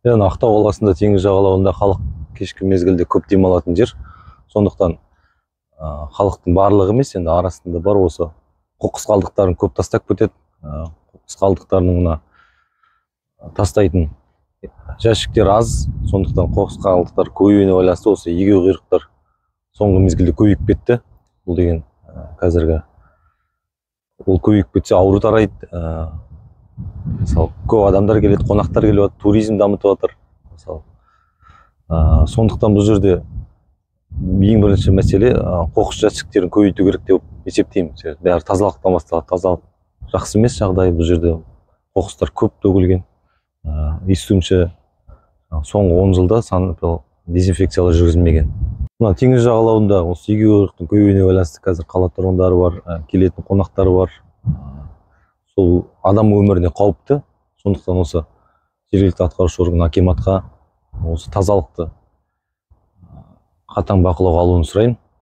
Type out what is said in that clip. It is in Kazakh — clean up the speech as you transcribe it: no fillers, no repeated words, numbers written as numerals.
Яғни Ақтау қаласында теңіз жағалауында халық кешкі мезгілде көп демалатын жер. Сондықтан халықтың барлығы емес, енді арасында бар осы қоқыс қалдықтарын көп тастап кетеді. Қоқыс қалдықтарының мына тастайтын жәшіктер аз, сондықтан қоқыс қалдықтар көбеюіне байланысты осы егеуқұйрықтар соңғы мезгілде көбейіп кетті. Бұл деген қазіргі ол көбейіп кетсе ауру тарайды. Мысалы, көп адамдар келеді, қонақтар келіп жатыр, туризм дамытып жатыр. Мысалы, сондықтан бұл жерде ең бірінші мәселе қоқыс жәшіктерін көбейту керек деп есептеймін. Бәрі тазалықтан басталады. Тазалық жақсы емес жағдай, бұл жерде қоқыстар көп төгілген. Естуімше соңғы 10 жылда дезинфекциялар жүргізілмеген. Мына теңіз жағалауында осы егеуқұйрықтың көбеюіне байланысты қазір қала тұрғындары бар, келетін қонақтары бар. Сол адам өміріне қауіпті. Сондықтан осы жергілікті атқарушы орган акиматқа осы тазалықты қатаң бақылауға алуын сұрайын.